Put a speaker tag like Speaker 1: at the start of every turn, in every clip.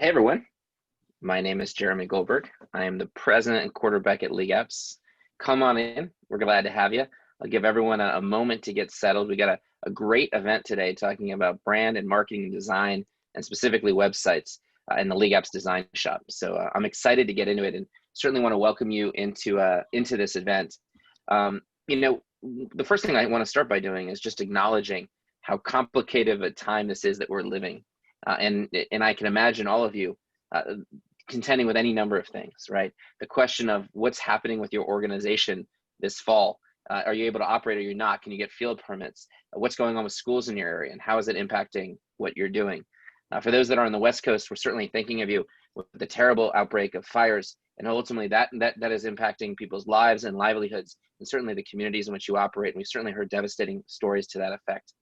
Speaker 1: Hey everyone, my name is Jeremy Goldberg. I am the president and quarterback at LeagueApps. Come on in, we're glad to have you. I'll give everyone a moment to get settled. We got a great event today talking about brand and marketing and design, and specifically websites in the LeagueApps Design Shop. So I'm excited to get into it and certainly want to welcome you into this event. You know, the first thing I want to start by doing is just acknowledging how complicated of a time this is that we're living. And I can imagine all of you contending with any number of things, right? The question of what's happening with your organization this fall. Are you able to operate or you're not? Can you get field permits? What's going on with schools in your area and how is it impacting what you're doing? For those that are on the West Coast, we're certainly thinking of you with the terrible outbreak of fires, and ultimately that is impacting people's lives and livelihoods, and certainly the communities in which you operate. And we've certainly heard devastating stories to that effect.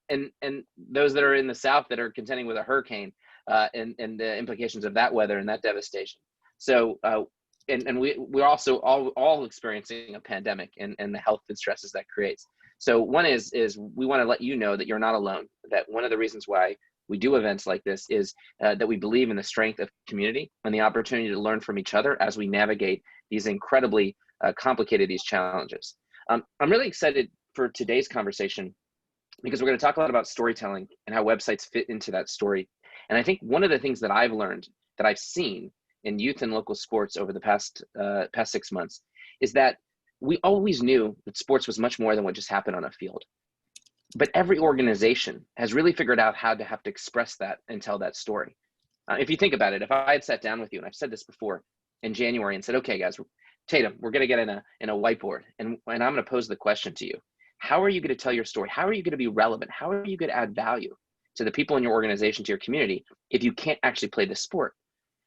Speaker 1: And those that are in the South that are contending with a hurricane and the implications of that weather and that devastation. So, and we're also all experiencing a pandemic and the health and stresses that creates. So one is we want to let you know that you're not alone, that one of the reasons why we do events like this is that we believe in the strength of community and the opportunity to learn from each other as we navigate these incredibly complicated challenges. I'm really excited for today's conversation because we're going to talk a lot about storytelling and how websites fit into that story. And I think one of the things that I've learned, that I've seen in youth and local sports over the past 6 months, is that we always knew that sports was much more than what just happened on a field. But every organization has really figured out how to have to express that and tell that story. If you think about it, if I had sat down with you, and I've said this before in January, and said, okay, guys, Tatum, we're going to get in a whiteboard, and I'm going to pose the question to you. How are you going to tell your story? How are you going to be relevant? How are you going to add value to the people in your organization, to your community, if you can't actually play the sport?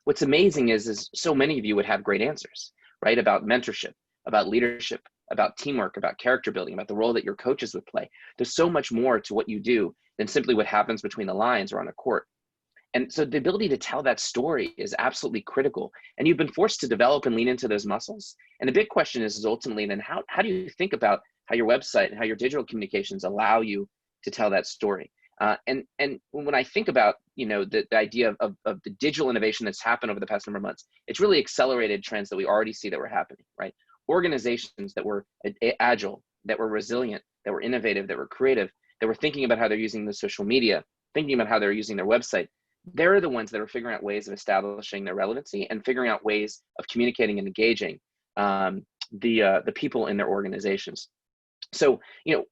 Speaker 1: What's amazing is so many of you would have great answers, right? About mentorship, about leadership, about teamwork, about character building, about the role that your coaches would play. There's so much more to what you do than simply what happens between the lines or on a court. And so the ability to tell that story is absolutely critical. And you've been forced to develop and lean into those muscles. And the big question is ultimately then how do you think about how your website and how your digital communications allow you to tell that story? And when I think about, the idea of the digital innovation that's happened over the past number of months, it's really accelerated trends that we already see that were happening, right? Organizations that were agile, that were resilient, that were innovative, that were creative, that were thinking about how they're using the social media, thinking about how they're using their website, they're the ones that are figuring out ways of establishing their relevancy and figuring out ways of communicating and engaging the people in their organizations. So,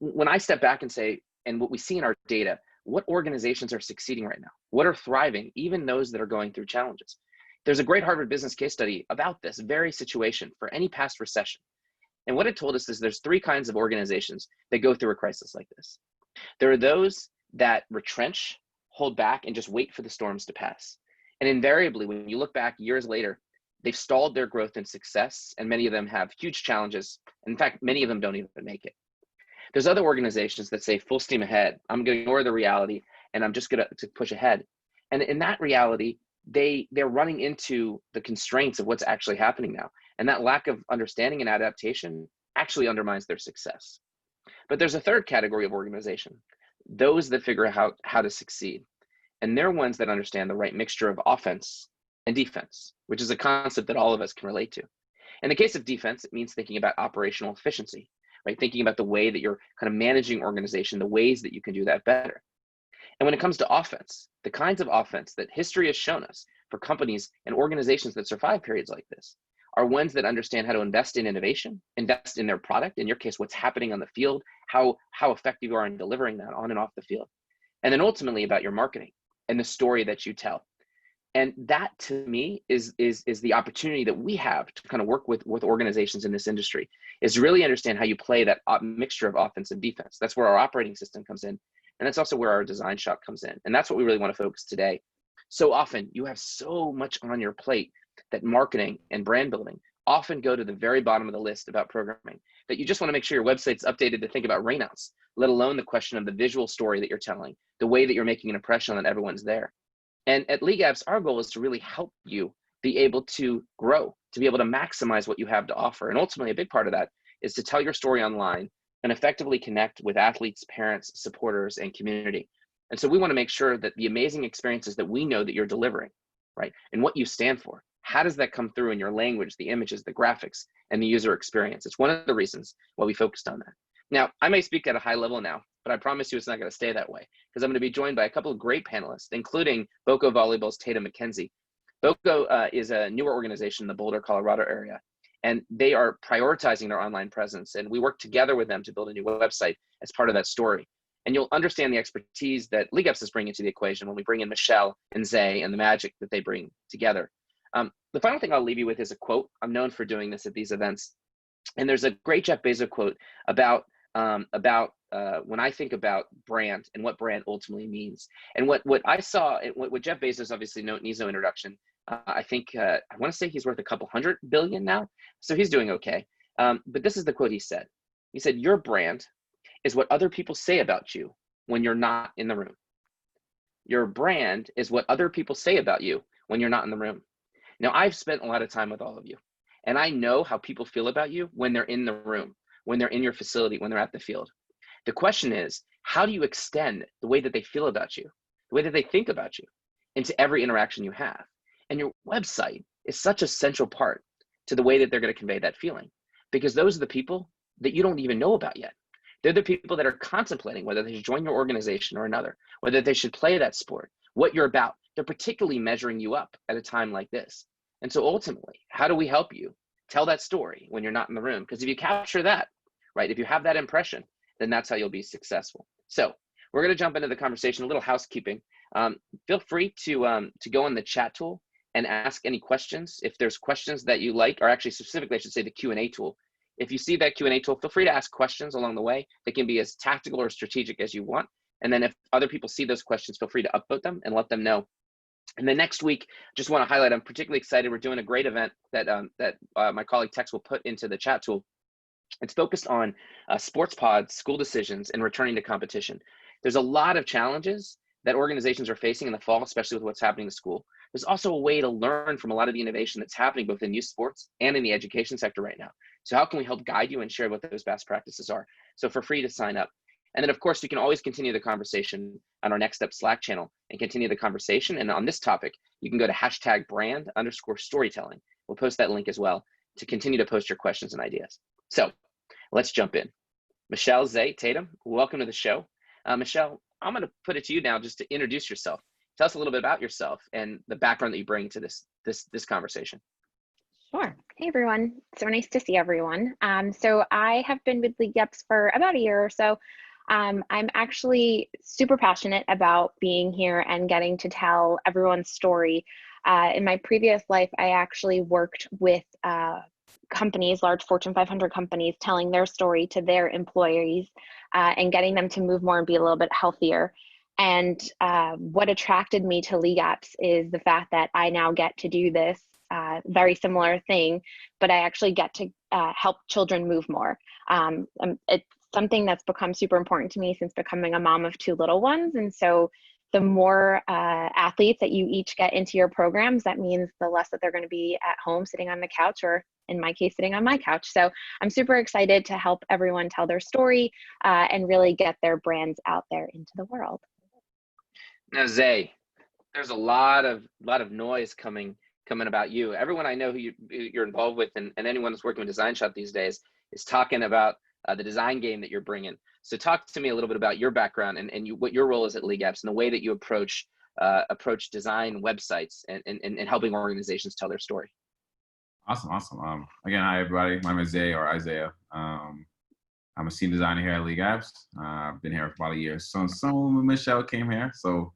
Speaker 1: when I step back and say, and what we see in our data, what organizations are succeeding right now? What are thriving, even those that are going through challenges? There's a great Harvard Business case study about this very situation for any past recession. And what it told us is there's 3 kinds of organizations that go through a crisis like this. There are those that retrench, hold back, and just wait for the storms to pass. And invariably, when you look back years later, they've stalled their growth and success, and many of them have huge challenges. In fact, many of them don't even make it. There's other organizations that say full steam ahead. I'm going to ignore the reality, and I'm just going to push ahead. And in that reality, they're running into the constraints of what's actually happening now. And that lack of understanding and adaptation actually undermines their success. But there's a third category of organization, those that figure out how to succeed. And they're ones that understand the right mixture of offense and defense, which is a concept that all of us can relate to. In the case of defense, it means thinking about operational efficiency, right? Thinking about the way that you're kind of managing organization, the ways that you can do that better. And when it comes to offense, the kinds of offense that history has shown us for companies and organizations that survive periods like this are ones that understand how to invest in innovation, invest in their product, in your case, what's happening on the field, how effective you are in delivering that on and off the field. And then ultimately about your marketing and the story that you tell. And that, to me, is the opportunity that we have to kind of work with organizations in this industry, is really understand how you play that mixture of offense and defense. That's where our operating system comes in. And that's also where our design shop comes in. And that's what we really want to focus today. So often you have so much on your plate that marketing and brand building often go to the very bottom of the list about programming, that you just want to make sure your website's updated to think about rainouts, let alone the question of the visual story that you're telling, the way that you're making an impression that everyone's there. And at LeagueApps, our goal is to really help you be able to grow, to be able to maximize what you have to offer. And ultimately, a big part of that is to tell your story online and effectively connect with athletes, parents, supporters, and community. And so we want to make sure that the amazing experiences that we know that you're delivering right? And what you stand for. How does that come through in your language, the images, the graphics, and the user experience? It's one of the reasons why we focused on that. Now, I may speak at a high level now, but I promise you it's not going to stay that way, because I'm going to be joined by a couple of great panelists, including BoCo Volleyball's Tatum McKenzie. BoCo is a newer organization in the Boulder, Colorado area, and they are prioritizing their online presence. And we work together with them to build a new website as part of that story. And you'll understand the expertise that LeagueApps is bringing to the equation when we bring in Michelle and Zay and the magic that they bring together. The final thing I'll leave you with is a quote. I'm known for doing this at these events. And there's a great Jeff Bezos quote about when I think about brand and what brand ultimately means. And what I saw, what Jeff Bezos obviously needs no introduction. I think, I want to say he's worth a couple $100 billion now. So he's doing okay. But this is the quote he said. He said, "Your brand is what other people say about you when you're not in the room. Your brand is what other people say about you when you're not in the room." Now, I've spent a lot of time with all of you, and I know how people feel about you when they're in the room, when they're in your facility, when they're at the field. The question is, how do you extend the way that they feel about you, the way that they think about you, into every interaction you have? And your website is such a central part to the way that they're going to convey that feeling, because those are the people that you don't even know about yet. They're the people that are contemplating whether they should join your organization or another, whether they should play that sport, what you're about. They're particularly measuring you up at a time like this. And so ultimately, how do we help you tell that story when you're not in the room? Because if you capture that, right, if you have that impression, then that's how you'll be successful. So we're going to jump into the conversation, a little housekeeping. Feel free to go in the chat tool and ask any questions. If there's questions that you like, or actually specifically, I should say the Q&A tool. If you see that Q&A tool, feel free to ask questions along the way. They can be as tactical or strategic as you want. And then if other people see those questions, feel free to upvote them and let them know. And then next week, just want to highlight, I'm particularly excited. We're doing a great event that my colleague Tex will put into the chat tool. It's focused on sports pods, school decisions, and returning to competition. There's a lot of challenges that organizations are facing in the fall, especially with what's happening in school. There's also a way to learn from a lot of the innovation that's happening both in youth sports and in the education sector right now. So how can we help guide you and share what those best practices are? So feel free to sign up. And then, of course, you can always continue the conversation on our Next Step Slack channel and continue the conversation. And on this topic, you can go to #brand_storytelling. We'll post that link as well to continue to post your questions and ideas. So let's jump in. Michelle, Zay, Tatum, welcome to the show. Michelle, I'm going to put it to you now just to introduce yourself. Tell us a little bit about yourself and the background that you bring to this conversation.
Speaker 2: Sure. Hey, everyone. So nice to see everyone. So I have been with LeagueApps for about a year or so. I'm actually super passionate about being here and getting to tell everyone's story. In my previous life, I actually worked with companies, large Fortune 500 companies, telling their story to their employees and getting them to move more and be a little bit healthier. And what attracted me to LeagueApps is the fact that I now get to do this very similar thing, but I actually get to help children move more. It's something that's become super important to me since becoming a mom of 2 little ones. And so the more athletes that you each get into your programs, that means the less that they're going to be at home sitting on the couch, or in my case, sitting on my couch. So I'm super excited to help everyone tell their story and really get their brands out there into the world.
Speaker 1: Now, Zay, there's a lot of noise coming about you. Everyone I know who you're involved with, and anyone that's working with Design Shop these days, is talking about the design game that you're bringing. So talk to me a little bit about your background and what your role is at LeagueApps and the way that you approach design websites and helping organizations tell their story.
Speaker 3: Awesome. Again, hi everybody. My name is Zay, or Isaiah. I'm a senior designer here at LeagueApps. I've been here for about a year. So Michelle came here. So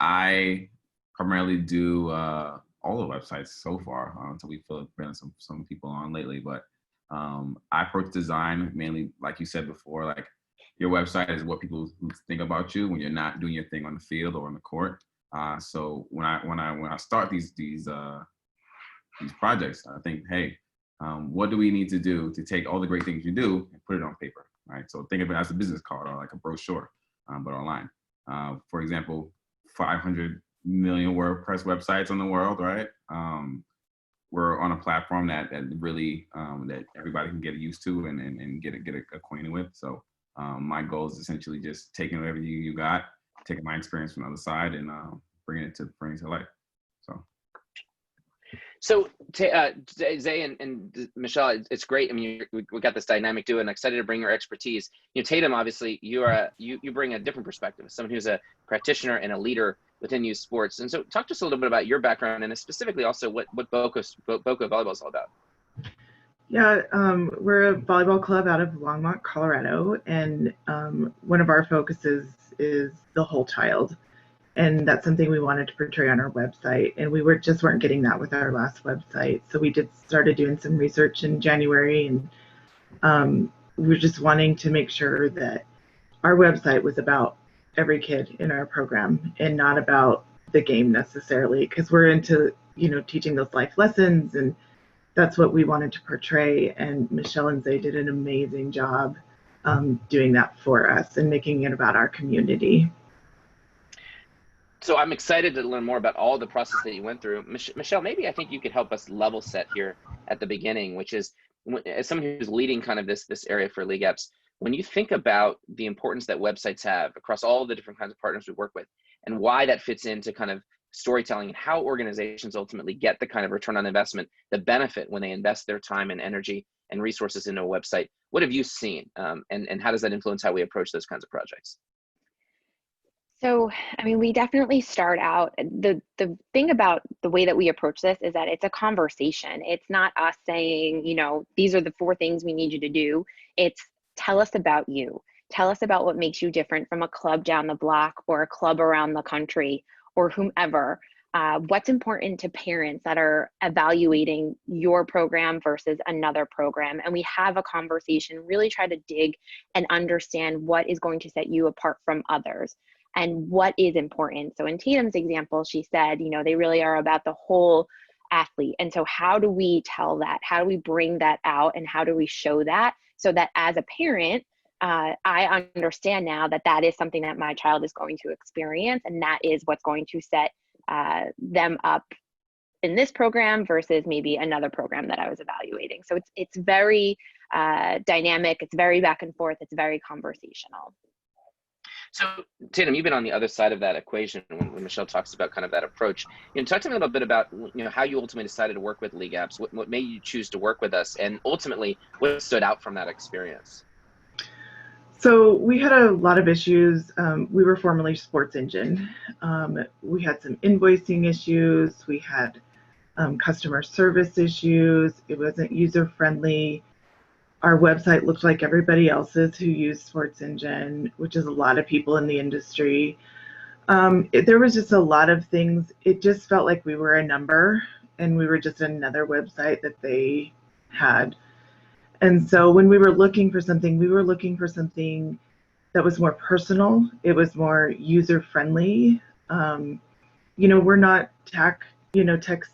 Speaker 3: I primarily do all the websites so far until we feel bringing some people on lately. But I approach design mainly, like you said before, like your website is what people think about you when you're not doing your thing on the field or on the court. So when I start these projects, I think, hey, what do we need to do to take all the great things you do and put it on paper, right? So think of it as a business card or like a brochure, but online. For example, 500 million WordPress websites in the world, right? We're on a platform that really that everybody can get used to and get acquainted with. So my goal is essentially just taking whatever you got, taking my experience from the other side, and bringing it to life.
Speaker 1: So, Zay and Michelle, it's great. I mean, we got this dynamic duo, and excited to bring your expertise. Tatum, obviously, you bring a different perspective, someone who's a practitioner and a leader within youth sports. And so, talk to us a little bit about your background, and specifically also what BoCo Volleyball is all about.
Speaker 4: Yeah, we're a volleyball club out of Longmont, Colorado, and one of our focuses is the whole child. And that's something we wanted to portray on our website, and we weren't getting that with our last website. So we started doing some research in January, and we were just wanting to make sure that our website was about every kid in our program and not about the game necessarily, because we're into teaching those life lessons, and that's what we wanted to portray. And Michelle and Zay did an amazing job doing that for us and making it about our community.
Speaker 1: So I'm excited to learn more about all the process that you went through. Michelle, maybe I think you could help us level set here at the beginning, which is, as someone who's leading kind of this area for LeagueApps, when you think about the importance that websites have across all the different kinds of partners we work with, and why that fits into kind of storytelling and how organizations ultimately get the kind of return on investment, the benefit when they invest their time and energy and resources into a website, what have you seen? And how does that influence how we approach those kinds of projects?
Speaker 2: So, I mean, we definitely start out, the thing about the way that we approach this is that it's a conversation. It's not us saying, these are the 4 things we need you to do. It's tell us about you. Tell us about what makes you different from a club down the block or a club around the country or whomever. What's important to parents that are evaluating your program versus another program. And we have a conversation, really try to dig and understand what is going to set you apart from others and what is important. So in Tatum's example, she said, they really are about the whole athlete. And so how do we tell that? How do we bring that out? And how do we show that so that as a parent, I understand now that that is something that my child is going to experience, and that is what's going to set them up in this program versus maybe another program that I was evaluating. So it's very dynamic, it's very back and forth, it's very conversational.
Speaker 1: So Tatum, you've been on the other side of that equation when Michelle talks about kind of that approach. Talk to me a little bit about how you ultimately decided to work with LeagueApps, what made you choose to work with us, and ultimately what stood out from that experience.
Speaker 4: So we had a lot of issues. We were formerly Sports Engine. We had some invoicing issues. We had customer service issues. It wasn't user-friendly. Our website looked like everybody else's who used Sports Engine, which is a lot of people in the industry. There was just a lot of things. It just felt like we were a number and we were just another website that they had. And so when we were looking for something, that was more personal. It was more user-friendly. We're not tech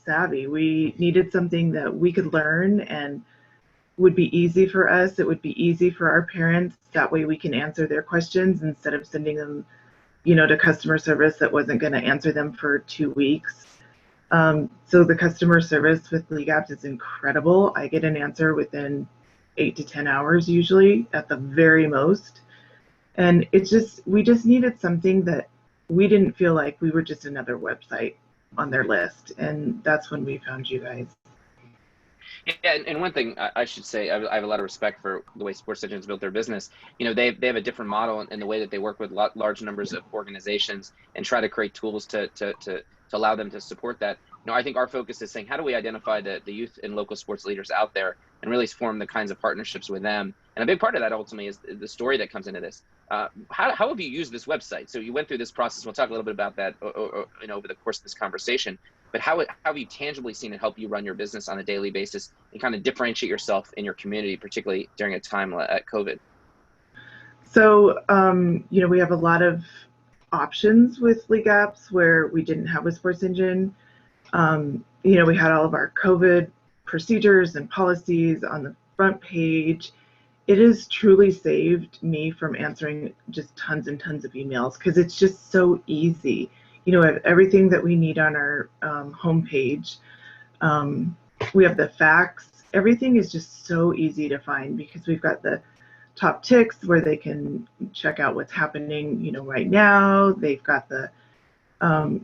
Speaker 4: savvy. We needed something that we could learn and would be easy for us. It would be easy for our parents. That way we can answer their questions instead of sending them, to customer service that wasn't going to answer them for 2 weeks. So the customer service with LeagueApps is incredible. I get an answer within 8 to 10 hours usually at the very most. And we just needed something that we didn't feel like we were just another website on their list. And that's when we found you guys.
Speaker 1: Yeah, and one thing I should say, I have a lot of respect for the way Sports Engines built their business. They have a different model in the way that they work with large numbers of organizations and try to create tools to allow them to support that. I think our focus is saying, how do we identify the youth and local sports leaders out there and really form the kinds of partnerships with them? And a big part of that ultimately is the story that comes into this. How have you used this website? So you went through this process. We'll talk a little bit about that over the course of this conversation. But how have you tangibly seen it help you run your business on a daily basis and kind of differentiate yourself in your community, particularly during a time at COVID?
Speaker 4: So, we have a lot of options with LeagueApps where we didn't have a Sports Engine. We had all of our COVID procedures and policies on the front page. It has truly saved me from answering just tons and tons of emails because it's just so easy. We have everything that we need on our homepage. We have the facts. Everything is just so easy to find because we've got the top ticks where they can check out what's happening, right now. They've got the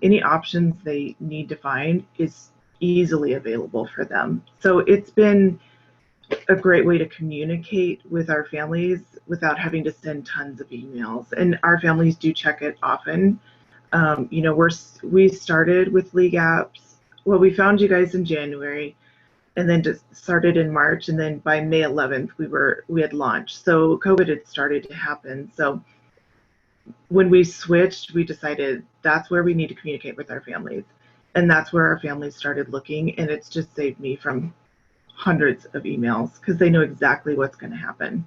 Speaker 4: any options they need to find is easily available for them. So it's been a great way to communicate with our families without having to send tons of emails. And our families do check it often. You know, we started with LeagueApps. Well, we found you guys in January, and then just started in March, and then by May 11th we had launched. So COVID had started to happen. So when we switched, we decided that's where we need to communicate with our families, and that's where our families started looking. And it's just saved me from hundreds of emails because they know exactly what's going to happen.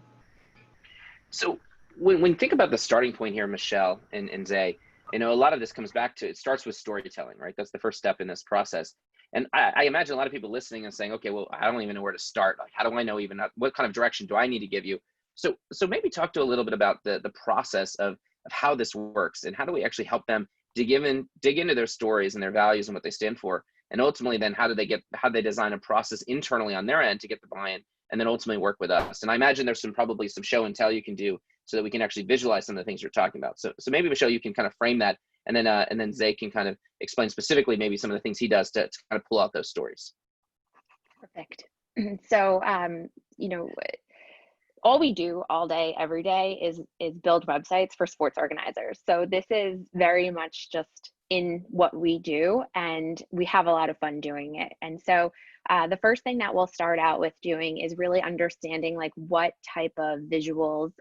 Speaker 1: So when you think about the starting point here, Michelle and Zay, you know, a lot of this comes back to, it starts with storytelling, right? That's the first step in this process. And I imagine a lot of people listening and saying, okay, well, I don't even know where to start. Like, how do I know even what kind of direction do I need to give you? So maybe talk to a little bit about the process of how this works, and how do we actually help them dig into their stories and their values and what they stand for. And ultimately then how do they design a process internally on their end to get the buy-in, and then ultimately work with us. And I imagine there's probably some show and tell you can do so that we can actually visualize some of the things you're talking about. So maybe Michelle, you can kind of frame that, and then Zay can kind of explain specifically maybe some of the things he does to kind of pull out those stories.
Speaker 2: Perfect. So, you know, all we do all day, every day is build websites for sports organizers. So this is very much just in what we do, and we have a lot of fun doing it. And so the first thing that we'll start out with doing is really understanding like what type of visuals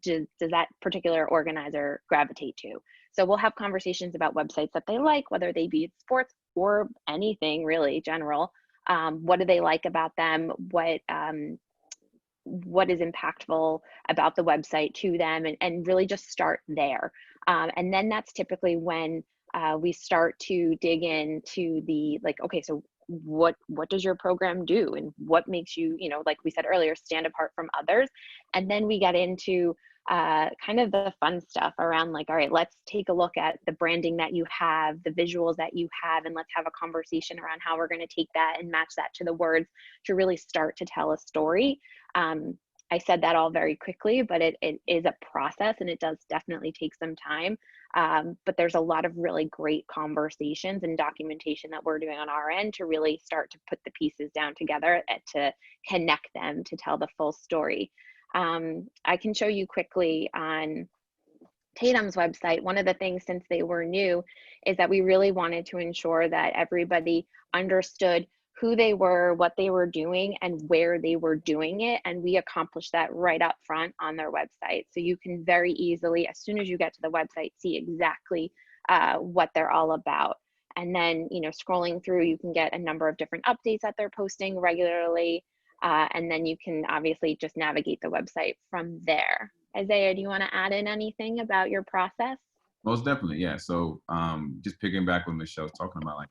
Speaker 2: does that particular organizer gravitate to. So we'll have conversations about websites that they like, whether they be sports or anything really general. What do they like about them? What is impactful about the website to them, and really just start there. And then that's typically when we start to dig into the, like, okay, so what does your program do, and what makes you, you know, like we said earlier, stand apart from others. And then we get into kind of the fun stuff around, like, all right, let's take a look at the branding that you have, the visuals that you have, and let's have a conversation around how we're going to take that and match that to the words to really start to tell a story. I said that all very quickly, but it is a process, and it does definitely take some time. But there's a lot of really great conversations and documentation that we're doing on our end to really start to put the pieces down together and to connect them to tell the full story. I can show you quickly on Tatum's website. One of the things, since they were new, is that we really wanted to ensure that everybody understood who they were, what they were doing, and where they were doing it. And we accomplished that right up front on their website. So you can very easily, as soon as you get to the website, see exactly what they're all about. And then, you know, scrolling through, you can get a number of different updates that they're posting regularly. And then you can obviously just navigate the website from there. Isaiah, do you want to add in anything about your process?
Speaker 3: Most definitely, yeah. So just picking back what Michelle's talking about, like,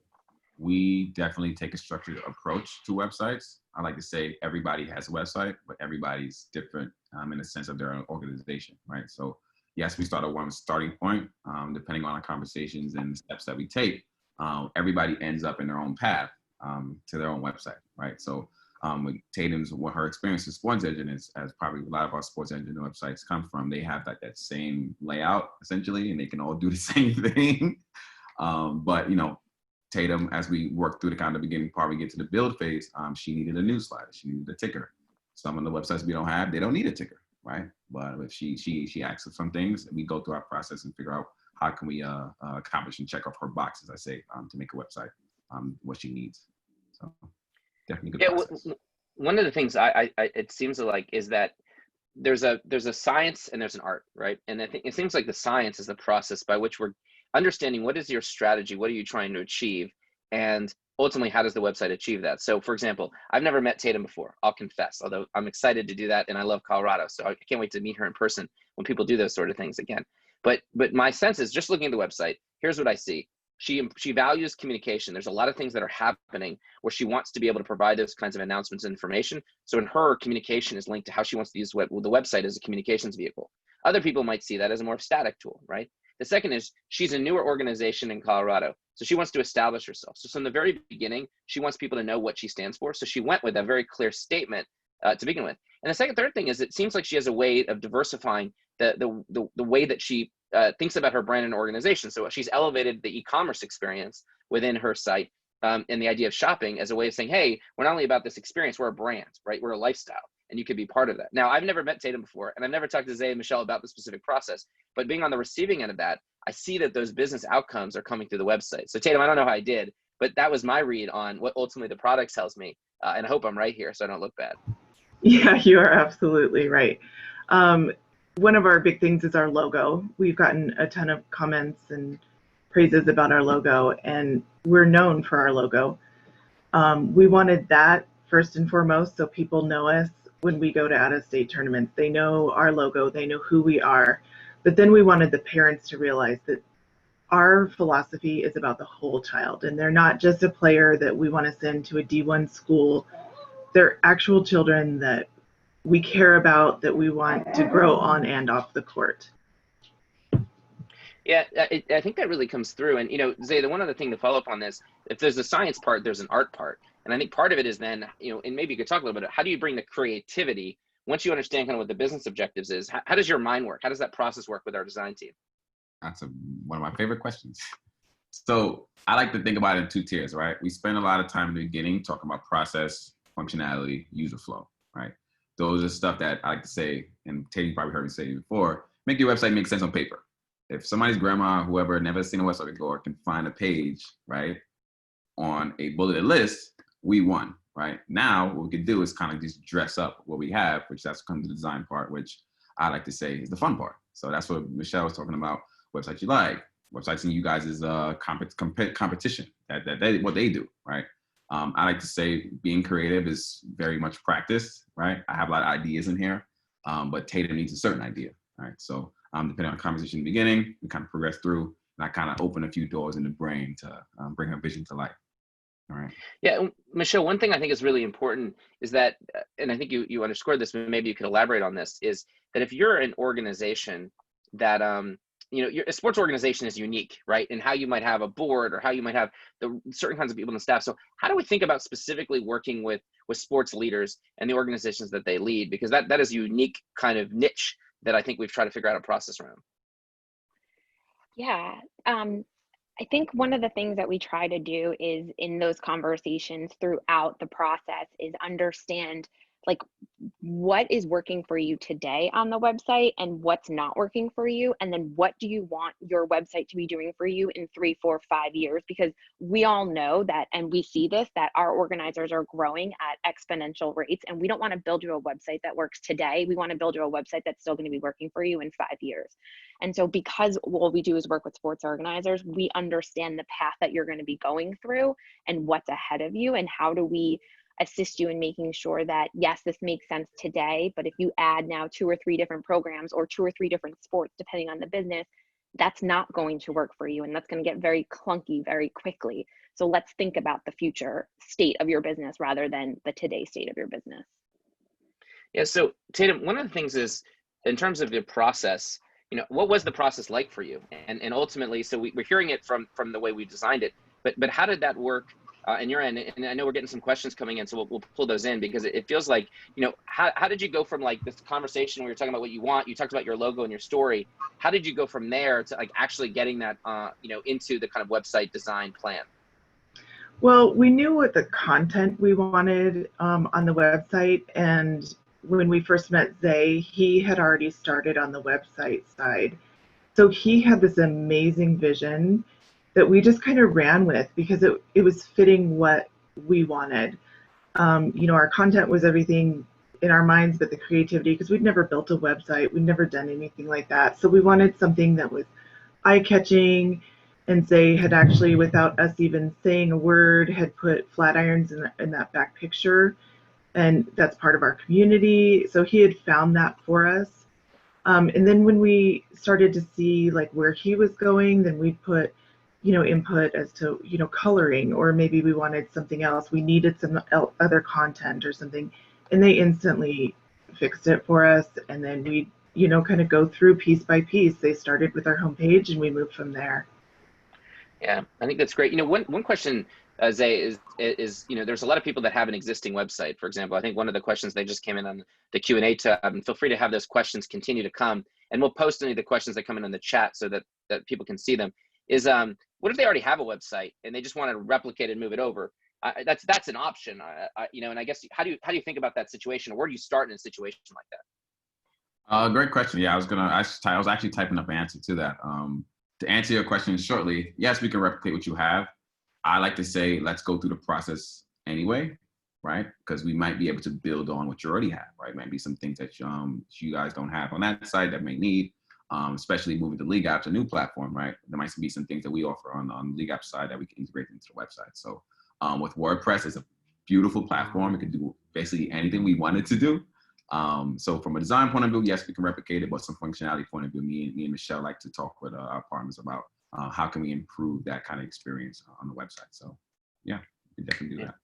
Speaker 3: we definitely take a structured approach to websites. I like to say everybody has a website, but everybody's different in the sense of their own organization, right? So yes, we start at one starting point. Depending on our conversations and the steps that we take, everybody ends up in their own path to their own website, right? So with Tatum's, what her experience with Sports Engine is, as probably a lot of our Sports Engine websites come from, they have like that same layout essentially, and they can all do the same thing. But, you know, Tatum, as we work through the kind of beginning part, we get to the build phase, she needed a newsletter, she needed a ticker. Some of the websites we don't have, they don't need a ticker, right? But if she asks us some things, we go through our process and figure out how can we accomplish and check off her boxes, I say, to make a website what she needs. So definitely good process.
Speaker 1: One of the things I it seems like is that there's a science and there's an art, right? And I think it seems like the science is the process by which we're understanding what is your strategy, what are you trying to achieve, and ultimately how does the website achieve that. So for example, I've never met Tatum before, I'll confess, although I'm excited to do that, and I love Colorado, so I can't wait to meet her in person when people do those sort of things again. But my sense is, just looking at the website, here's what I see. She values communication. There's a lot of things that are happening where she wants to be able to provide those kinds of announcements and information. So in her, communication is linked to how she wants to use the website as a communications vehicle. Other people might see that as a more static tool, right? The second is, she's a newer organization in Colorado, so she wants to establish herself. So from the very beginning, she wants people to know what she stands for. So she went with a very clear statement to begin with. And the third thing is, it seems like she has a way of diversifying the way that she thinks about her brand and organization. So she's elevated the e-commerce experience within her site, and the idea of shopping as a way of saying, hey, we're not only about this experience, we're a brand, right? We're a lifestyle, and you could be part of that. Now, I've never met Tatum before, and I've never talked to Zay and Michelle about the specific process, but being on the receiving end of that, I see that those business outcomes are coming through the website. So Tatum, I don't know how I did, but that was my read on what ultimately the product tells me. And I hope I'm right here so I don't look bad.
Speaker 4: Yeah, you are absolutely right. One of our big things is our logo. We've gotten a ton of comments and praises about our logo, and we're known for our logo. We wanted that first and foremost, so people know us when we go to out-of-state tournaments. They know our logo, they know who we are. But then we wanted the parents to realize that our philosophy is about the whole child, and they're not just a player that we want to send to a D1 school. They're actual children that we care about, that we want to grow on and off the court.
Speaker 1: Yeah, I think that really comes through. And, Zay, the one other thing to follow up on this, if there's a science part, there's an art part. And I think part of it is then, and maybe you could talk a little bit, how do you bring the creativity once you understand kind of what the business objectives is? How does your mind work? How does that process work with our design team?
Speaker 3: That's one of my favorite questions. So I like to think about it in two tiers, right? We spend a lot of time in the beginning talking about process, functionality, user flow, right? Those are stuff that I like to say, and Tatum probably heard me say before, make your website make sense on paper. If somebody's grandma, whoever, never seen a website before can find a page, right, on a bulleted list, we won, right? Now, what we can do is kind of just dress up what we have, which that's comes to the design part, which I like to say is the fun part. So that's what Michelle was talking about, websites you like, websites in you guys' competition, that what they do, right? I like to say being creative is very much practice, right? I have a lot of ideas in here, but Tatum needs a certain idea, right? So depending on the conversation in the beginning, we kind of progress through, and I kind of open a few doors in the brain to bring her vision to life. All right.
Speaker 1: Yeah, Michelle, one thing I think is really important is that, and I think you underscored this, but maybe you could elaborate on this, is that if you're an organization that, a sports organization is unique, right? And how you might have a board or how you might have the certain kinds of people in the staff. So how do we think about specifically working with sports leaders and the organizations that they lead? Because that is a unique kind of niche that I think we've tried to figure out a process around.
Speaker 2: Yeah, I think one of the things that we try to do is in those conversations throughout the process is understand like what is working for you today on the website and what's not working for you, and then what do you want your website to be doing for you in 3, 4, 5 years, because we all know that, and we see this, that our organizers are growing at exponential rates, and we don't want to build you a website that works today. We want to build you a website that's still going to be working for you in 5 years. And so because what we do is work with sports organizers, we understand the path that you're going to be going through and what's ahead of you, and how do we assist you in making sure that, yes, this makes sense today, but if you add now 2 or 3 different programs or 2 or 3 different sports, depending on the business, that's not going to work for you. And that's going to get very clunky very quickly. So let's think about the future state of your business rather than the today state of your business.
Speaker 1: Yeah, so Tatum, one of the things is, in terms of the process, what was the process like for you? And ultimately, so we're hearing it from the way we designed it, but how did that work in your end? And I know we're getting some questions coming in, so we'll pull those in, because it feels like, how did you go from like this conversation where you're talking about what you want, you talked about your logo and your story, how did you go from there to like actually getting that, into the kind of website design plan?
Speaker 4: Well, we knew what the content we wanted on the website, and when we first met Zay, he had already started on the website side. So he had this amazing vision that we just kind of ran with, because it was fitting what we wanted. Our content was everything in our minds but the creativity, because we'd never built a website, we'd never done anything like that. So we wanted something that was eye-catching, and Zay had actually, without us even saying a word, had put flat irons in that back picture, and that's part of our community. So he had found that for us. And then when we started to see like where he was going, then we'd put input as to coloring, or maybe we wanted something else, we needed some other content or something, and they instantly fixed it for us. And then we kind of go through piece by piece. They started with our homepage and we moved from there.
Speaker 1: Yeah, I think that's great. One question, Zay, is there's a lot of people that have an existing website. For example, I think one of the questions they just came in on the Q&A tab, and feel free to have those questions continue to come, and we'll post any of the questions that come in the chat so that people can see them, is what if they already have a website and they just want to replicate and move it over? That's an option, you know. And I guess how do you think about that situation, or where do you start in a situation like that?
Speaker 3: Great question. Yeah, I was actually typing up an answer to that. To answer your question shortly, yes, we can replicate what you have. I like to say, let's go through the process anyway, right? Because we might be able to build on what you already have, right? Might be some things that you guys don't have on that side that may need, especially moving to LeagueApps, a new platform, right? There might be some things that we offer on the LeagueApps side that we can integrate into the website. So with WordPress, it's a beautiful platform. It can do basically anything we wanted to do. So from a design point of view, yes, we can replicate it, but some functionality point of view, me and Michelle like to talk with our partners about how can we improve that kind of experience on the website. So yeah, we can definitely do that.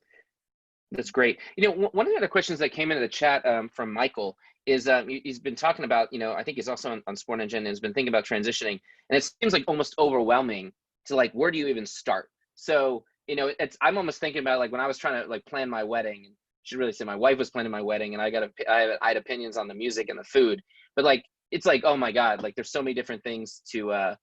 Speaker 1: That's great. You know, one of the other questions that came into the chat from Michael is he's been talking about, you know, I think he's also on Sport Engine and has been thinking about transitioning, and it seems like almost overwhelming to like, where do you even start? So, you know, I'm almost thinking about like when I was trying to like plan my wedding. Should really say my wife was planning my wedding, and I had opinions on the music and the food, but like it's like, oh my god, like there's so many different things to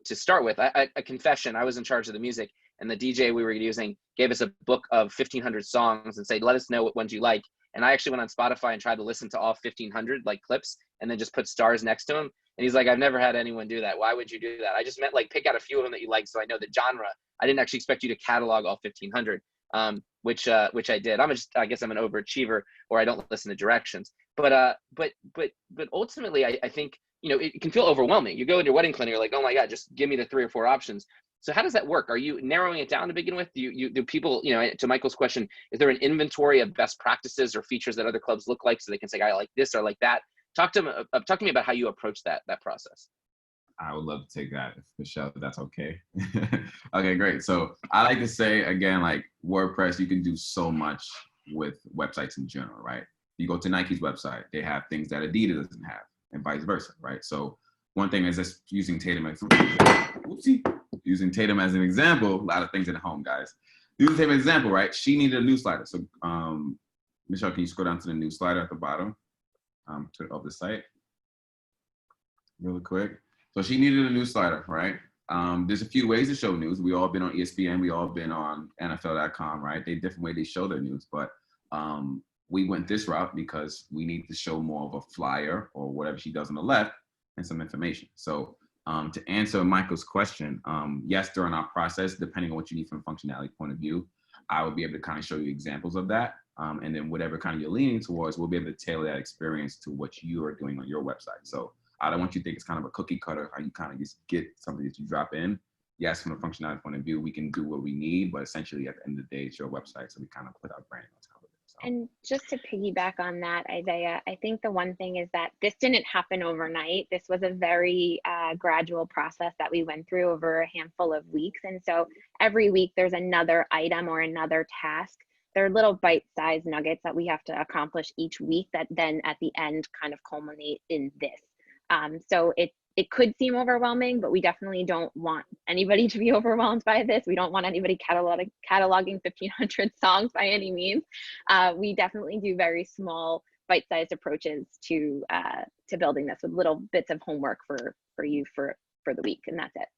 Speaker 1: start with. A confession, I was in charge of the music, and the DJ we were using gave us a book of 1,500 songs and said, let us know what ones you like. And I actually went on Spotify and tried to listen to all 1,500 like clips, and then just put stars next to them. And he's like, I've never had anyone do that. Why would you do that? I just meant like pick out a few of them that you like, so I know the genre. I didn't actually expect you to catalog all 1,500. Which I did. I guess I'm an overachiever, or I don't listen to directions. But ultimately, I think, you know, it can feel overwhelming. You go into your wedding planner, you're like, oh my god, just give me the 3 or 4 options. So how does that work? Are you narrowing it down to begin with? Do people, you know, to Michael's question, is there an inventory of best practices or features that other clubs look like, so they can say, I like this or like that? Talk to me about how you approach that process.
Speaker 3: I would love to take that, if Michelle, if that's okay. Okay, great. So I like to say, again, like WordPress, you can do so much with websites in general, right? You go to Nike's website, they have things that Adidas doesn't have, and vice versa, right? So one thing is just using Tatum as an example, a lot of things at home, guys. Using Tatum as an example, right? She needed a news slider. So Michelle, can you scroll down to the news slider at the bottom of the site? Really quick. So she needed a news slider, right? There's a few ways to show news. We all been on ESPN, we all been on NFL.com, right? They different way they show their news, but we went this route because we need to show more of a flyer or whatever she does on the left and some information. So to answer Michael's question, yes, during our process, depending on what you need from a functionality point of view, I will be able to kind of show you examples of that. And then whatever kind of you're leaning towards, we'll be able to tailor that experience to what you are doing on your website. So I don't want you to think it's kind of a cookie cutter, how you kind of just get something that you drop in. Yes, from a functionality point of view, we can do what we need, but essentially at the end of the day, it's your website, so we kind of put our brand on top of it. So.
Speaker 2: And just to piggyback on that, Isaiah, I think the one thing is that this didn't happen overnight. This was a very gradual process that we went through over a handful of weeks. And so every week there's another item or another task. They're little bite-sized nuggets that we have to accomplish each week that then at the end kind of culminate in this. So it could seem overwhelming, but we definitely don't want anybody to be overwhelmed by this. We don't want anybody cataloging 1,500 songs by any means. We definitely do very small, bite-sized approaches to building this with little bits of homework for you for the week, and that's it.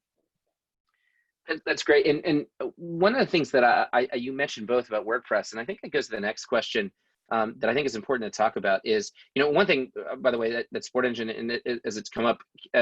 Speaker 1: That's great. And one of the things that you mentioned both about WordPress, and I think that goes to the next question that I think is important to talk about is, you know, one thing, by the way, that Sport Engine, and as it's come up,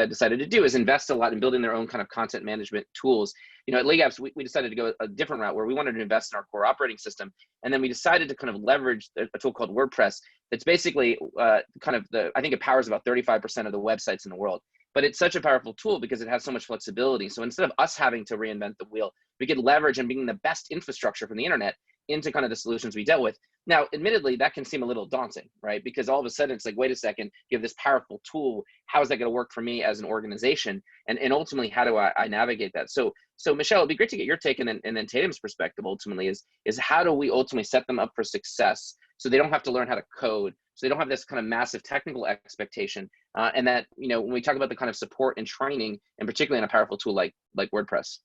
Speaker 1: decided to do is invest a lot in building their own kind of content management tools. You know, at LeagueApps, we decided to go a different route where we wanted to invest in our core operating system. And then we decided to kind of leverage a tool called WordPress. That's basically I think it powers about 35% of the websites in the world. But it's such a powerful tool because it has so much flexibility. So instead of us having to reinvent the wheel, we could leverage and bring the best infrastructure from the internet into kind of the solutions we dealt with. Now, admittedly, that can seem a little daunting, right? Because all of a sudden it's like, wait a second, you have this powerful tool. How is that going to work for me as an organization? And ultimately, how do I navigate that? So Michelle, it'd be great to get your take and then Tatum's perspective ultimately is how do we ultimately set them up for success so they don't have to learn how to code, so they don't have this kind of massive technical expectation, and that, you know, when we talk about the kind of support and training, and particularly in a powerful tool like WordPress.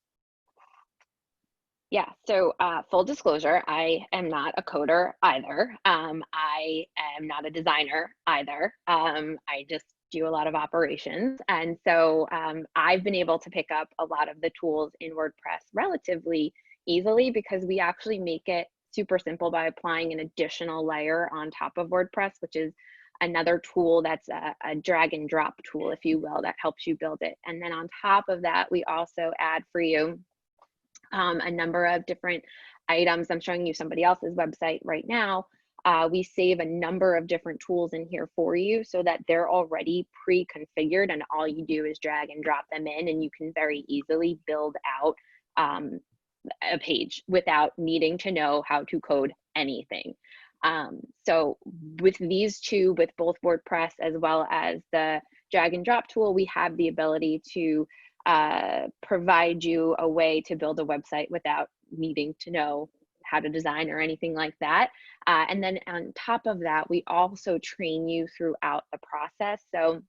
Speaker 2: Yeah, so full disclosure, I am not a coder either. I am not a designer either. I just do a lot of operations. And so I've been able to pick up a lot of the tools in WordPress relatively easily because we actually make it super simple by applying an additional layer on top of WordPress, which is another tool that's a drag and drop tool, if you will, that helps you build it. And then on top of that, we also add for you a number of different items. I'm showing you somebody else's website right now. We save a number of different tools in here for you so that they're already pre-configured and all you do is drag and drop them in, and you can very easily build out a page without needing to know how to code anything. So with these two, with both WordPress as well as the drag and drop tool, we have the ability to provide you a way to build a website without needing to know how to design or anything like that. And then on top of that, we also train you throughout the process. So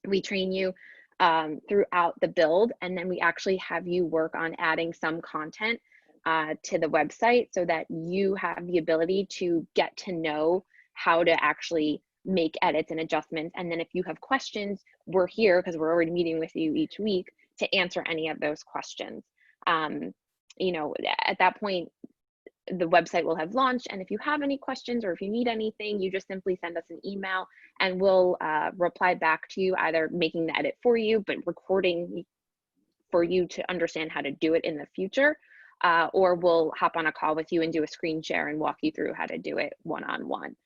Speaker 2: we train you throughout the build, and then we actually have you work on adding some content to the website so that you have the ability to get to know how to actually make edits and adjustments. And then if you have questions, we're here because we're already meeting with you each week to answer any of those questions. You know, at that point, the website will have launched, and if you have any questions or if you need anything, you just simply send us an email and we'll reply back to you, either making the edit for you, but recording for you to understand how to do it in the future, or we'll hop on a call with you and do a screen share and walk you through how to do it one-on-one.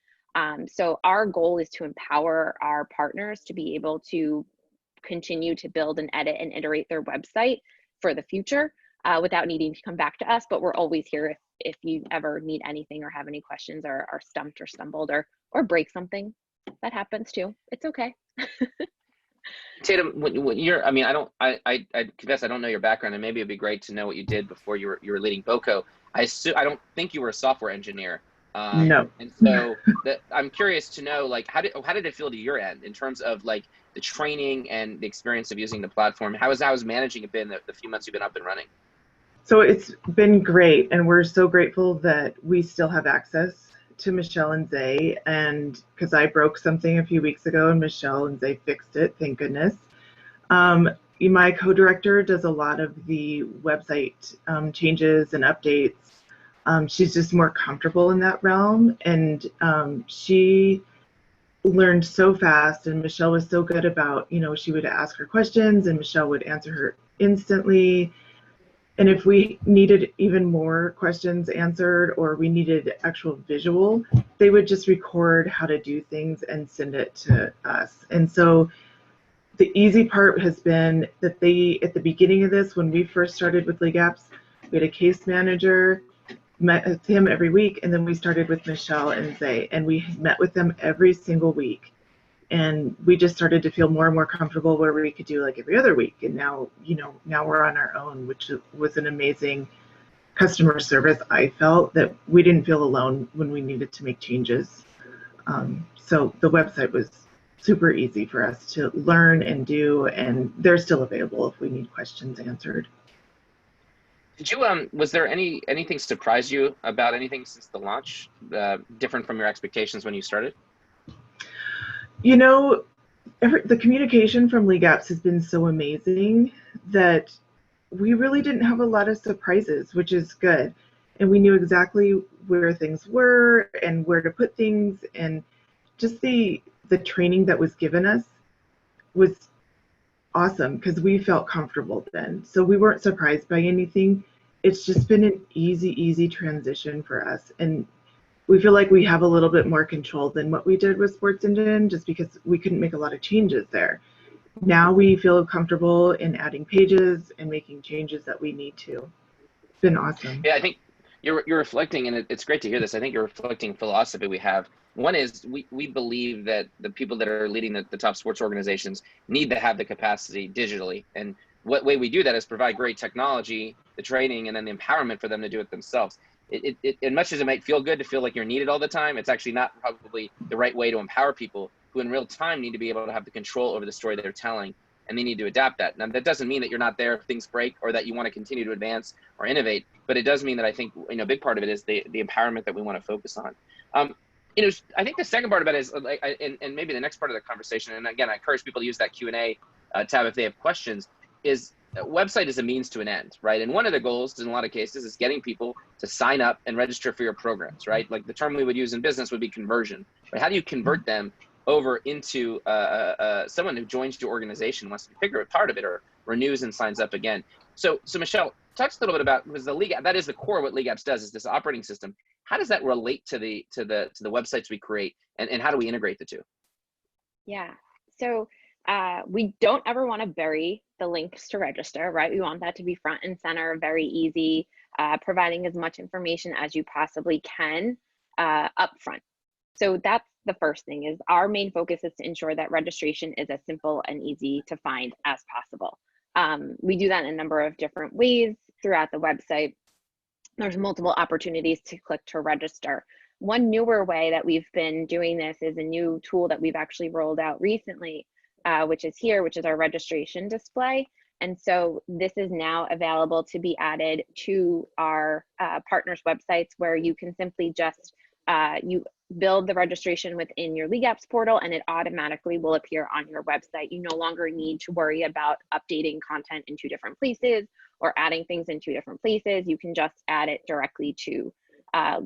Speaker 2: So our goal is to empower our partners to be able to continue to build and edit and iterate their website for the future without needing to come back to us, but we're always here if you ever need anything or have any questions or are stumped or stumbled or break something. That happens too. It's okay.
Speaker 1: Tatum, when you're, I mean, I confess I don't know your background, and maybe it'd be great to know what you did before you were leading BoCo. I don't think you were a software engineer.
Speaker 4: No.
Speaker 1: And so I'm curious to know, like, how did it feel to your end in terms of like the training and the experience of using the platform? How has managing it been the few months you've been up and running?
Speaker 4: So it's been great, and we're so grateful that we still have access to Michelle and Zay, and because I broke something a few weeks ago and Michelle and Zay fixed it, thank goodness. My co-director does a lot of the website changes and updates. She's just more comfortable in that realm, and she learned so fast, and Michelle was so good about, she would ask her questions and Michelle would answer her instantly. And if we needed even more questions answered or we needed actual visual, they would just record how to do things and send it to us. And so the easy part has been that they, at the beginning of this, when we first started with LeagueApps, we had a case manager, met with him every week, and then we started with Michelle and Zay, and we met with them every single week. And we just started to feel more and more comfortable where we could do like every other week. And now, now we're on our own, which was an amazing customer service. I felt that we didn't feel alone when we needed to make changes. So the website was super easy for us to learn and do, and they're still available if we need questions answered.
Speaker 1: Did you was there anything surprise you about anything since the launch, different from your expectations when you started?
Speaker 4: The communication from LeagueApps has been so amazing that we really didn't have a lot of surprises, which is good. And we knew exactly where things were and where to put things, and just the training that was given us was awesome because we felt comfortable then. So we weren't surprised by anything. It's just been an easy transition for us. And we feel like we have a little bit more control than what we did with Sports Engine, just because we couldn't make a lot of changes there. Now we feel comfortable in adding pages and making changes that we need to. It's been awesome.
Speaker 1: Yeah, I think you're reflecting, and it's great to hear this. I think you're reflecting philosophy we have. One is we believe that the people that are leading the top sports organizations need to have the capacity digitally. And what way we do that is provide great technology, the training, and then the empowerment for them to do it themselves. As much as it might feel good to feel like you're needed all the time, it's actually not probably the right way to empower people who in real time need to be able to have the control over the story they're telling, and they need to adapt that. Now, that doesn't mean that you're not there if things break or that you want to continue to advance or innovate, but it does mean that I think, a big part of it is the empowerment that we want to focus on. I think the second part about it is like, and maybe the next part of the conversation, and again, I encourage people to use that Q&A tab if they have questions, is a website is a means to an end, right? And one of the goals in a lot of cases is getting people to sign up and register for your programs, right? Like the term we would use in business would be conversion, right? How do you convert them over into someone who joins your organization, wants to be a part of it, or renews and signs up again? So Michelle, talk a little bit about, because the League, that is the core of what LeagueApps does, is this operating system. How does that relate to the websites we create, and how do we integrate the two?
Speaker 2: Yeah, so we don't ever want to bury the links to register, right? We want that to be front and center, very easy, providing as much information as you possibly can up front. So that's the first thing, is our main focus is to ensure that registration is as simple and easy to find as possible. We do that in a number of different ways throughout the website. There's multiple opportunities to click to register. One newer way that we've been doing this is a new tool that we've actually rolled out recently, which is our registration display. And so this is now available to be added to our partners' websites, where you can simply just, you build the registration within your LeagueApps portal, and it automatically will appear on your website. You no longer need to worry about updating content in 2 different places or adding things in 2 different places. You can just add it directly to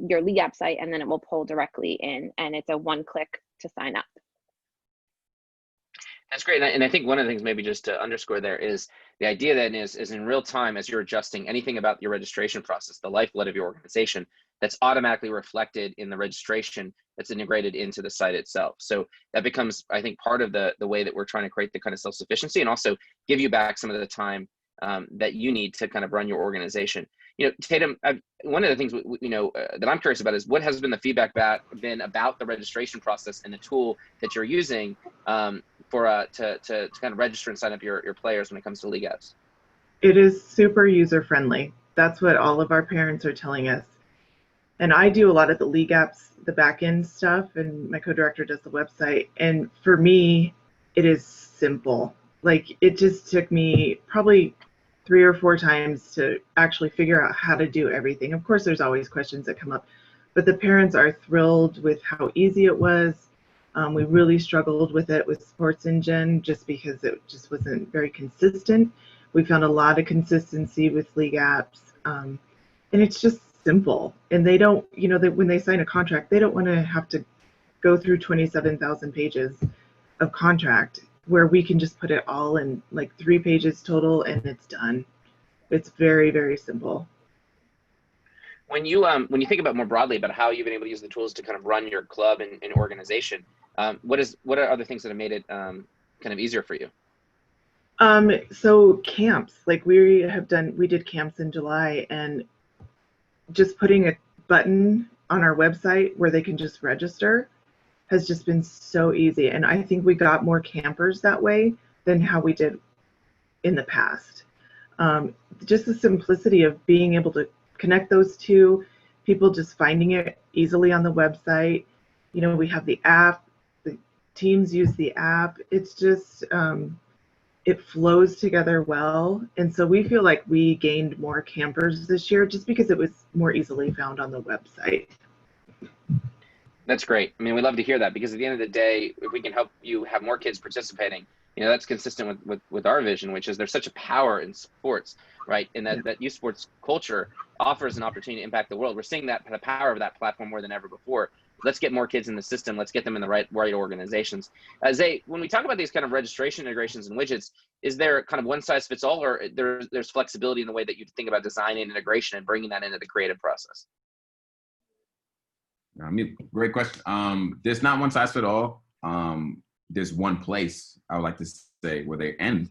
Speaker 2: your LeagueApps site, and then it will pull directly in, and it's a one-click to sign up.
Speaker 1: That's great. And I think one of the things, maybe just to underscore there, is the idea then is in real time, as you're adjusting anything about your registration process, the lifeblood of your organization, that's automatically reflected in the registration that's integrated into the site itself. So that becomes, I think, part of the way that we're trying to create the kind of self-sufficiency, and also give you back some of the time that you need to kind of run your organization. Tatum, one of the things that I'm curious about is, what has been the feedback been about the registration process and the tool that you're using for to kind of register and sign up your players when it comes to LeagueApps?
Speaker 4: It is super user friendly. That's what all of our parents are telling us. And I do a lot of the LeagueApps, the back end stuff, and my co-director does the website. And for me, it is simple. Like, it just took me probably 3 or 4 times to actually figure out how to do everything. Of course, there's always questions that come up, but the parents are thrilled with how easy it was. We really struggled with it with Sports Engine, just because it just wasn't very consistent. We found a lot of consistency with LeagueApps, and it's just simple. And they don't, when they sign a contract, they don't want to have to go through 27,000 pages of contract, where we can just put it all in like 3 pages total, and it's done. It's very, very simple.
Speaker 1: When you think about more broadly about how you've been able to use the tools to kind of run your club and organization, what are other things that have made it kind of easier for you?
Speaker 4: So camps, like we did camps in July, and just putting a button on our website where they can just register has just been so easy. And I think we got more campers that way than how we did in the past. Just the simplicity of being able to connect those two, people just finding it easily on the website. We have the app, the teams use the app. It's just, it flows together well. And so we feel like we gained more campers this year just because it was more easily found on the website.
Speaker 1: That's great. I mean, we love to hear that, because at the end of the day, if we can help you have more kids participating, that's consistent with our vision, which is there's such a power in sports, right? And that youth sports culture offers an opportunity to impact the world. We're seeing that the power of that platform more than ever before. Let's get more kids in the system. Let's get them in the right organizations. Zay, when we talk about these kind of registration integrations and widgets, is there kind of one size fits all, or there's flexibility in the way that you think about designing integration and bringing that into the creative process?
Speaker 3: Great question. There's not one size fits all. There's one place, I would like to say, where they end,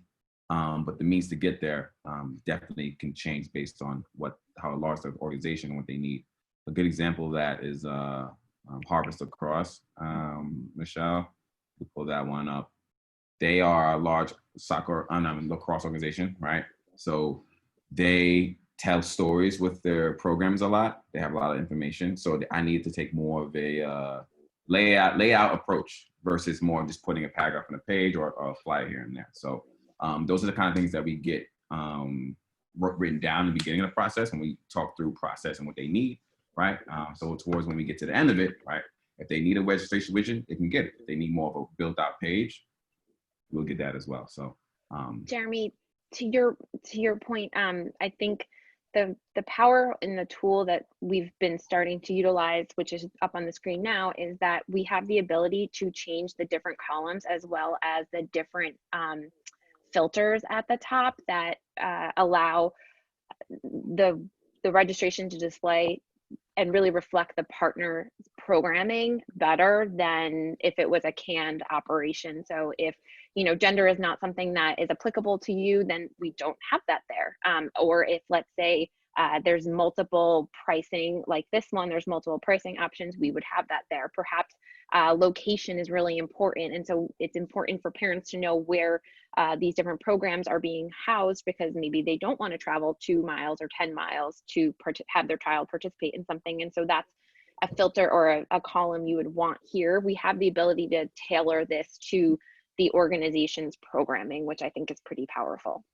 Speaker 3: but the means to get there definitely can change based on how large the organization and what they need. A good example of that is Harvest Lacrosse. Michelle, we pull that one up. They are a large lacrosse organization, right? So they tell stories with their programs a lot. They have a lot of information. So I need to take more of a layout approach versus more just putting a paragraph on a page or a flyer here and there. So those are the kind of things that we get written down in the beginning of the process when we talk through process and what they need, right? So towards when we get to the end of it, right, If they need a registration widget, they can get it. If they need more of a built out page, we'll get that as well. So
Speaker 2: Jeremy, to your point, I think the power in the tool that we've been starting to utilize, which is up on the screen now, is that we have the ability to change the different columns as well as the different filters at the top that allow the registration to display and really reflect the partner programming better than if it was a canned operation. So if, you know, gender is not something that is applicable to you, then we don't have that there. Or if, let's say, there's multiple pricing, like this one, there's multiple pricing options, we would have that there. Perhaps location is really important. And so it's important for parents to know where these different programs are being housed, because maybe they don't want to travel 2 miles or 10 miles to have their child participate in something. And so that's a filter or a column you would want here. We have the ability to tailor this to the organization's programming, which I think is pretty powerful.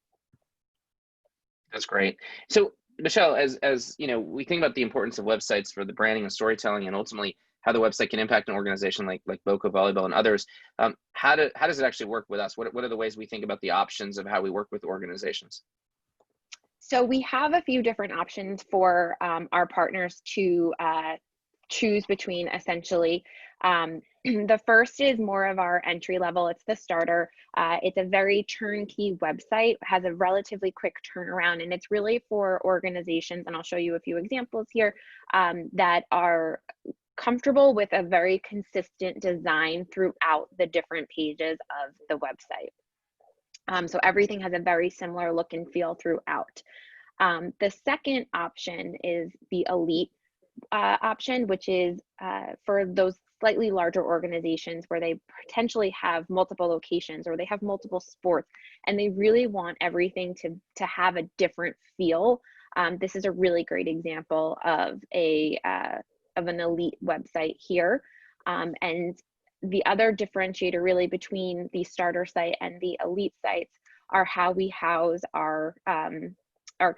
Speaker 1: That's great. So Michelle, as you know, we think about the importance of websites for the branding and storytelling, and ultimately how the website can impact an organization like BoCo Volleyball and others. How does it actually work with us? What are the ways we think about the options of how we work with organizations?
Speaker 2: So we have a few different options for our partners to choose between, essentially. The first is more of our entry level. It's the starter. It's a very turnkey website, has a relatively quick turnaround, and it's really for organizations, and I'll show you a few examples here, that are comfortable with a very consistent design throughout the different pages of the website. So everything has a very similar look and feel throughout. The second option is the elite option, which is for those slightly larger organizations where they potentially have multiple locations or they have multiple sports and they really want everything to have a different feel. This is a really great example of an elite website here. And the other differentiator really between the starter site and the elite sites are how we house our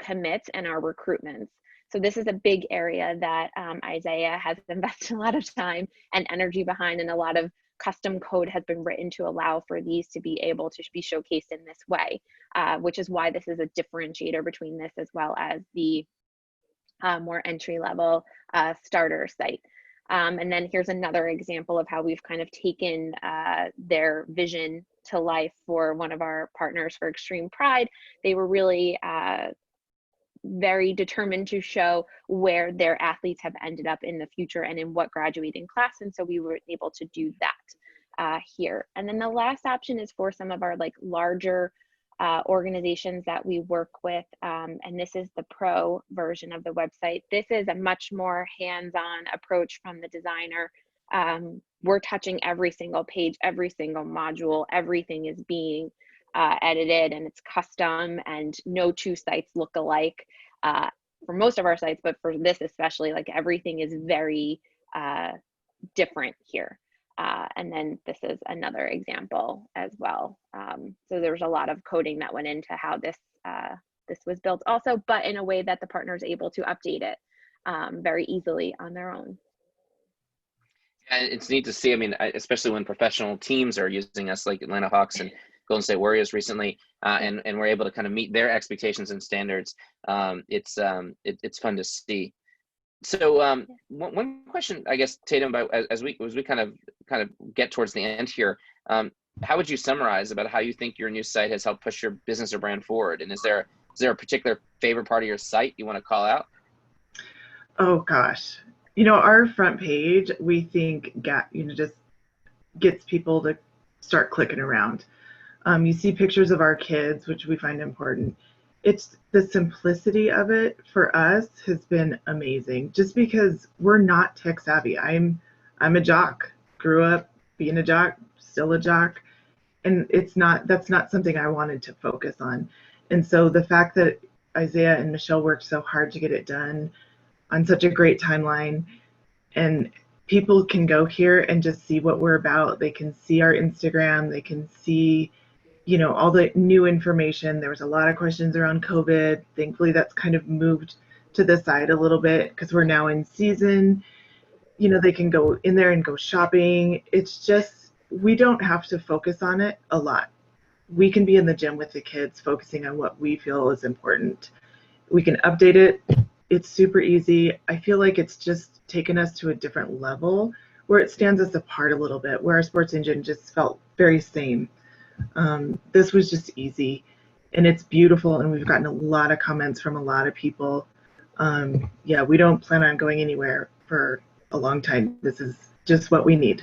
Speaker 2: commits and our recruitments. So this is a big area that Isaiah has invested a lot of time and energy behind, and a lot of custom code has been written to allow for these to be able to be showcased in this way, which is why this is a differentiator between this as well as the more entry-level starter site. And then here's another example of how we've kind of taken their vision to life for one of our partners for Extreme Pride. They were really very determined to show where their athletes have ended up in the future and in what graduating class. And so we were able to do that here. And then the last option is for some of our like larger organizations that we work with. And this is the pro version of the website. This is a much more hands-on approach from the designer. We're touching every single page, every single module, everything is being edited, and it's custom, and no two sites look alike for most of our sites, but for this especially, like everything is very different here. And then this is another example as well. So there's a lot of coding that went into how this was built also, but in a way that the partner is able to update it very easily on their own.
Speaker 1: And it's neat to see, I mean, especially when professional teams are using us, like Atlanta Hawks and Golden State Warriors recently, and we're able to kind of meet their expectations and standards. It's fun to see. So one question, I guess, Tatum, about as we kind of get towards the end here, how would you summarize about how you think your new site has helped push your business or brand forward? And is there a particular favorite part of your site you want to call out?
Speaker 4: Oh gosh, you know, our front page, we think just gets people to start clicking around. You see pictures of our kids, which we find important. It's the simplicity of it for us has been amazing, just because we're not tech savvy. I'm a jock, grew up being a jock, still a jock, and that's not something I wanted to focus on. And so the fact that Isaiah and Michelle worked so hard to get it done on such a great timeline, and people can go here and just see what we're about. They can see our Instagram, they can see, you know, all the new information. There was a lot of questions around COVID. Thankfully, that's kind of moved to the side a little bit because we're now in season. you know, they can go in there and go shopping. It's just, we don't have to focus on it a lot. We can be in the gym with the kids focusing on what we feel is important. We can update it. It's super easy. I feel like it's just taken us to a different level where it stands us apart a little bit, where our sports engine just felt very same. This was just easy, and it's beautiful, and we've gotten a lot of comments from a lot of people. Yeah, we don't plan on going anywhere for a long time. This is just what we need.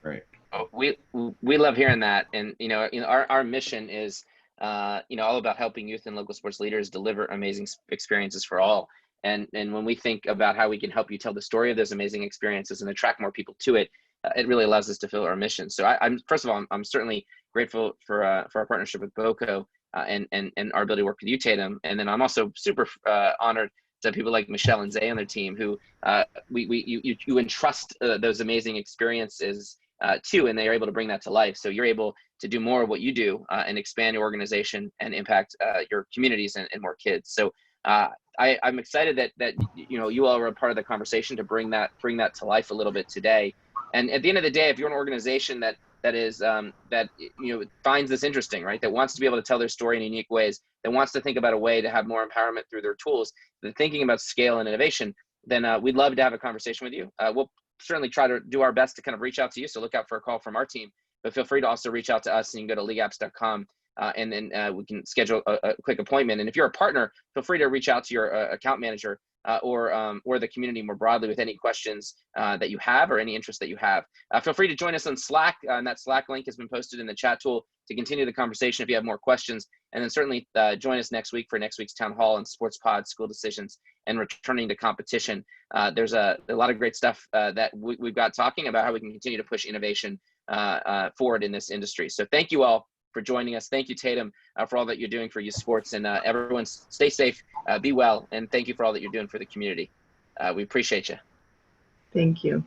Speaker 3: Right.
Speaker 1: Oh, we love hearing that, and our mission is all about helping youth and local sports leaders deliver amazing experiences for all. And when we think about how we can help you tell the story of those amazing experiences and attract more people to it, it really allows us to fulfill our mission. So I'm first of all, I'm certainly grateful for our partnership with BoCo and our ability to work with you, Tatum. And then I'm also super honored to people like Michelle and Zay on their team, who you entrust those amazing experiences to, and they are able to bring that to life. So you're able to do more of what you do and expand your organization and impact your communities and more kids. So I'm excited that you all are a part of the conversation to bring that to life a little bit today. And at the end of the day, if you're an organization that finds this interesting, right, that wants to be able to tell their story in unique ways, that wants to think about a way to have more empowerment through their tools, that thinking about scale and innovation, then we'd love to have a conversation with you. We'll certainly try to do our best to kind of reach out to you. So look out for a call from our team, but feel free to also reach out to us, and you can go to leagueapps.com and then we can schedule a quick appointment. And if you're a partner, feel free to reach out to your account manager or the community more broadly with any questions that you have or any interest that you have. Feel free to join us on Slack, and that Slack link has been posted in the chat tool to continue the conversation if you have more questions. And then certainly join us next week for next week's town hall and sports pod, school decisions, and returning to competition. There's a lot of great stuff that we've got talking about how we can continue to push innovation forward in this industry. So thank you all for joining us. Thank you, Tatum, for all that you're doing for youth sports, and everyone stay safe, be well, and thank you for all that you're doing for the community. We appreciate you.
Speaker 4: Thank you.